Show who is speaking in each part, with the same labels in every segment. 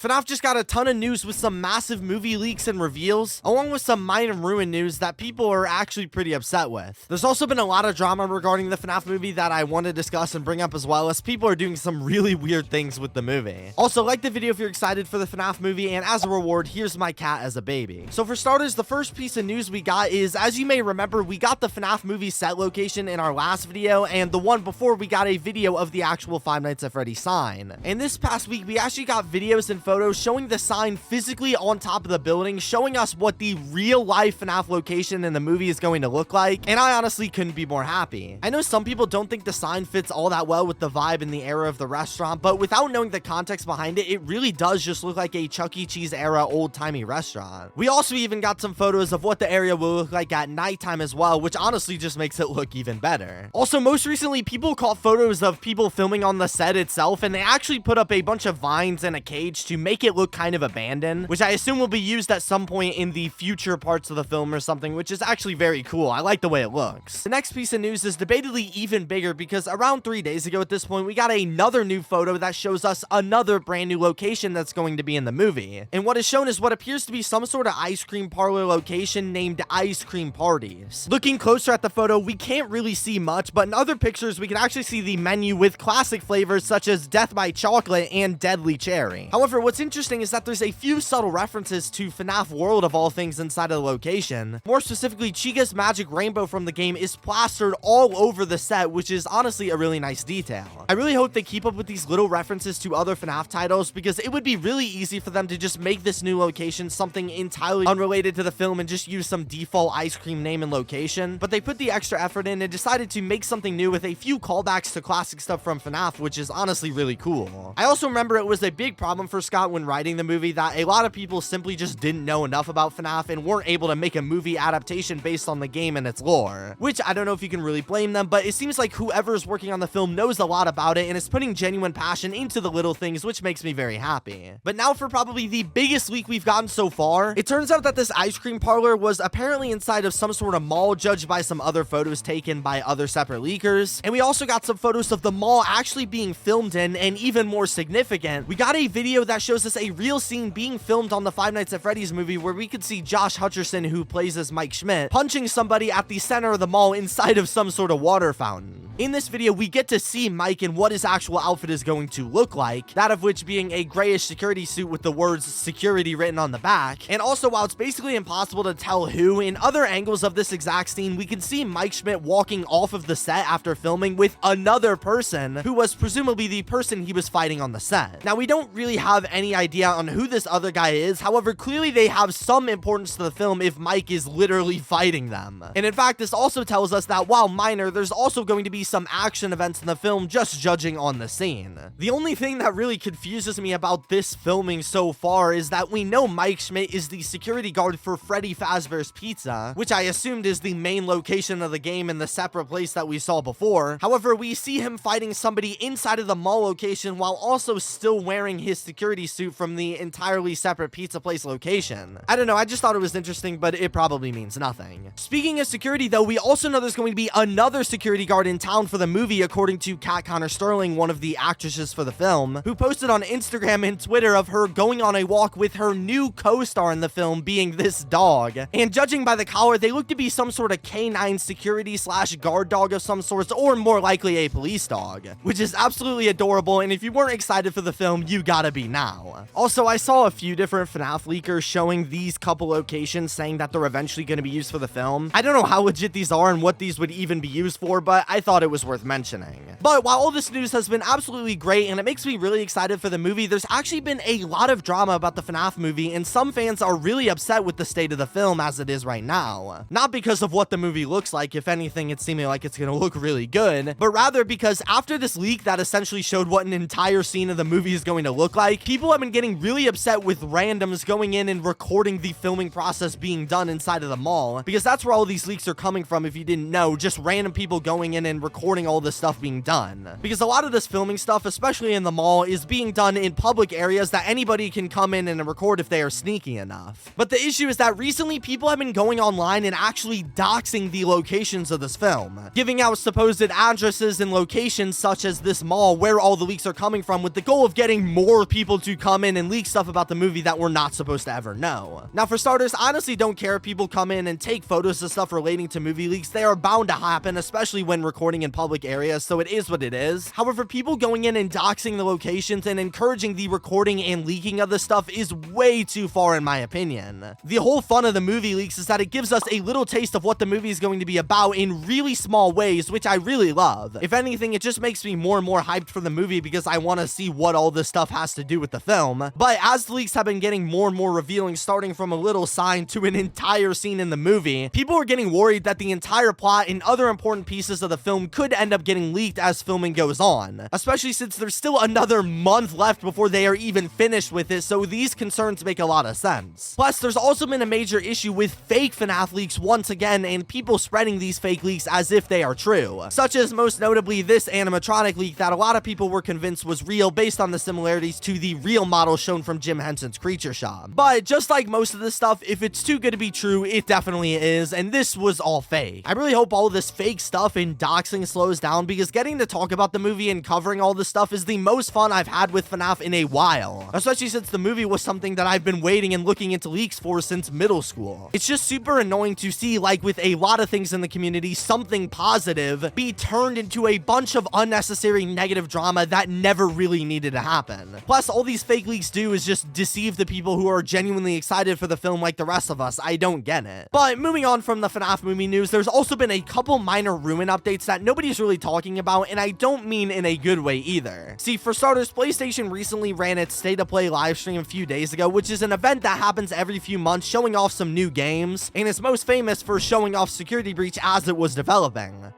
Speaker 1: FNAF just got a ton of news with some massive movie leaks and reveals, along with some minor ruin news that people are actually pretty upset with. There's also been a lot of drama regarding the FNAF movie that I want to discuss and bring up, as well as people are doing some really weird things with the movie. Also, like the video if you're excited for the FNAF movie, and as a reward, here's my cat as a baby. So for starters, the first piece of news we got is, as you may remember, we got the FNAF movie set location in our last video, and the one before we got a video of the actual Five Nights at Freddy's sign. And this past week, we actually got videos and photos showing the sign physically on top of the building, showing us what the real life FNAF location in the movie is going to look like, and I honestly couldn't be more happy. I know some people don't think the sign fits all that well with the vibe and the era of the restaurant, but without knowing the context behind it, it really does just look like a Chuck E. Cheese era old-timey restaurant. We also even got some photos of what the area will look like at nighttime as well, which honestly just makes it look even better. Also, most recently, people caught photos of people filming on the set itself, and they actually put up a bunch of vines in a cage to make it look kind of abandoned, which I assume will be used at some point in the future parts of the film or something, which is actually very cool. I like the way it looks. The next piece of news is debatedly even bigger because around 3 days ago at this point, we got another new photo that shows us another brand new location that's going to be in the movie. And what is shown is what appears to be some sort of ice cream parlor location named Ice Cream Parties. Looking closer at the photo, we can't really see much, but in other pictures, we can actually see the menu with classic flavors such as Death by Chocolate and Deadly Cherry. However, what's interesting is that there's a few subtle references to FNAF World of all things inside of the location. More specifically, Chica's magic rainbow from the game is plastered all over the set, which is honestly a really nice detail. I really hope they keep up with these little references to other FNAF titles because it would be really easy for them to just make this new location something entirely unrelated to the film and just use some default ice cream name and location, but they put the extra effort in and decided to make something new with a few callbacks to classic stuff from FNAF, which is honestly really cool. I also remember it was a big problem for Scott when writing the movie that a lot of people simply just didn't know enough about FNAF and weren't able to make a movie adaptation based on the game and its lore, which I don't know if you can really blame them, but it seems like whoever is working on the film knows a lot about it and is putting genuine passion into the little things, which makes me very happy. But now for probably the biggest leak we've gotten so far. It turns out that this ice cream parlor was apparently inside of some sort of mall, judged by some other photos taken by other separate leakers, and we also got some photos of the mall actually being filmed in, and even more significant, we got a video that shows us a real scene being filmed on the Five Nights at Freddy's movie where we could see Josh Hutcherson, who plays as Mike Schmidt, punching somebody at the center of the mall inside of some sort of water fountain. In this video, we get to see Mike and what his actual outfit is going to look like, that of which being a grayish security suit with the words security written on the back. And also, while it's basically impossible to tell who, in other angles of this exact scene, we can see Mike Schmidt walking off of the set after filming with another person who was presumably the person he was fighting on the set. Now, we don't really have any idea on who this other guy is. However, clearly they have some importance to the film if Mike is literally fighting them. And in fact, this also tells us that while minor, there's also going to be some action events in the film, just judging on the scene. The only thing that really confuses me about this filming so far is that we know Mike Schmidt is the security guard for Freddy Fazbear's Pizza, which I assumed is the main location of the game in the separate place that we saw before. However, we see him fighting somebody inside of the mall location while also still wearing his security suit from the entirely separate pizza place location. I don't know, I just thought it was interesting, but it probably means nothing. Speaking of security though, we also know there's going to be another security guard in town for the movie, according to Kat Connor Sterling, one of the actresses for the film, who posted on Instagram and Twitter of her going on a walk with her new co-star in the film being this dog. And judging by the collar, they look to be some sort of canine security slash guard dog of some sorts, or more likely a police dog, which is absolutely adorable, and if you weren't excited for the film, you gotta be now. Also, I saw a few different FNAF leakers showing these couple locations, saying that they're eventually going to be used for the film. I don't know how legit these are and what these would even be used for, but I thought it was worth mentioning. But while all this news has been absolutely great and it makes me really excited for the movie, there's actually been a lot of drama about the FNAF movie, and some fans are really upset with the state of the film as it is right now. Not because of what the movie looks like, if anything, it's seeming like it's going to look really good, but rather because after this leak that essentially showed what an entire scene of the movie is going to look like, people have been getting really upset with randoms going in and recording the filming process being done inside of the mall, because that's where all these leaks are coming from. If you didn't know, just random people going in and recording all this stuff being done. Because a lot of this filming stuff, especially in the mall, is being done in public areas that anybody can come in and record if they are sneaky enough. But the issue is that recently people have been going online and actually doxing the locations of this film, giving out supposed addresses and locations such as this mall where all the leaks are coming from, with the goal of getting more people to come in and leak stuff about the movie that we're not supposed to ever know. Now, for starters, I honestly don't care if people come in and take photos of stuff relating to movie leaks. They are bound to happen, especially when recording in public areas, so it is what it is. However, people going in and doxing the locations and encouraging the recording and leaking of this stuff is way too far, in my opinion. The whole fun of the movie leaks is that it gives us a little taste of what the movie is going to be about in really small ways, which I really love. If anything, it just makes me more and more hyped for the movie because I want to see what all this stuff has to do with the film. But as the leaks have been getting more and more revealing, starting from a little sign to an entire scene in the movie, people are getting worried that the entire plot and other important pieces of the film could end up getting leaked as filming goes on, especially since there's still another month left before they are even finished with it, so these concerns make a lot of sense. Plus, there's also been a major issue with fake FNAF leaks once again, and people spreading these fake leaks as if they are true, such as most notably this animatronic leak that a lot of people were convinced was real based on the similarities to the real model shown from Jim Henson's Creature Shop. But just like most of this stuff, if it's too good to be true, it definitely is, and this was all fake. I really hope all this fake stuff and doxing slows down, because getting to talk about the movie and covering all this stuff is the most fun I've had with FNAF in a while, especially since the movie was something that I've been waiting and looking into leaks for since middle school. It's just super annoying to see, like with a lot of things in the community, something positive be turned into a bunch of unnecessary negative drama that never really needed to happen. Plus, all these fake leaks do is just deceive the people who are genuinely excited for the film like the rest of us. I don't get it. But moving on from the FNAF movie news, there's also been a couple minor Ruin updates that nobody's really talking about, and I don't mean in a good way either. See, for starters, PlayStation recently ran its State of Play live stream a few days ago, which is an event that happens every few months showing off some new games, and is most famous for showing off Security Breach as it was developing.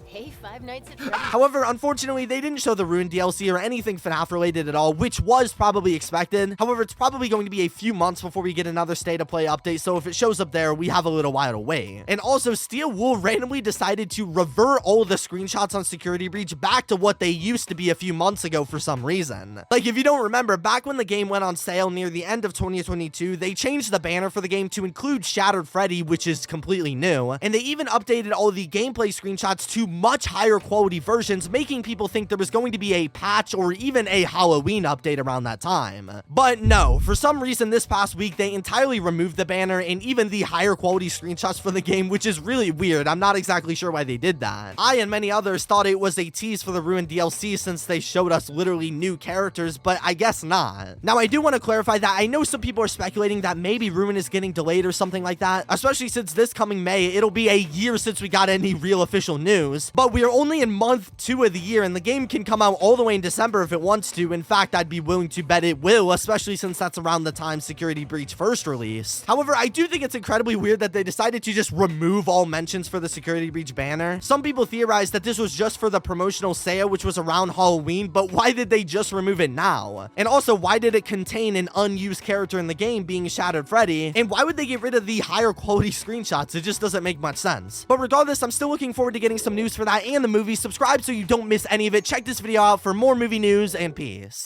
Speaker 2: Hey, Five Nights at Freddy's.
Speaker 1: However, unfortunately, they didn't show the Ruin DLC or anything FNAF related at all, which was probably expected. However, it's probably going to be a few months before we get another State of Play update, so if it shows up there, we have a little while to wait. And also, Steel Wool randomly decided to revert all of the screenshots on Security Breach back to what they used to be a few months ago for some reason. Like, if you don't remember, back when the game went on sale near the end of 2022, they changed the banner for the game to include Shattered Freddy, which is completely new, and they even updated all of the gameplay screenshots to much higher quality versions, making people think there was going to be a patch or even a Halloween update around that time. But no, for some reason this past week they entirely removed the banner and even the higher quality screenshots for the game, which is really weird. I'm not exactly sure why they did that. I and many others thought it was a tease for the Ruin DLC since they showed us literally new characters, but I guess not. Now, I do want to clarify that I know some people are speculating that maybe Ruin is getting delayed or something like that, especially since this coming May it'll be a year since we got any real official news, but we are only in month 2 of the year, and the game can come out all the way in December if it wants to. In fact, I'd be willing to bet it will, especially since that's around the time Security Breach first released. However, I do think it's incredibly weird that they decided to just remove all mentions for the Security Breach banner. Some people theorized that this was just for the promotional sale, which was around Halloween, but why did they just remove it now? And also, why did it contain an unused character in the game being Shattered Freddy? And why would they get rid of the higher quality screenshots? It just doesn't make much sense. But regardless, I'm still looking forward to getting some news for that and the movie. Subscribe so you don't miss any of it. Check this video out for more movie news, and peace.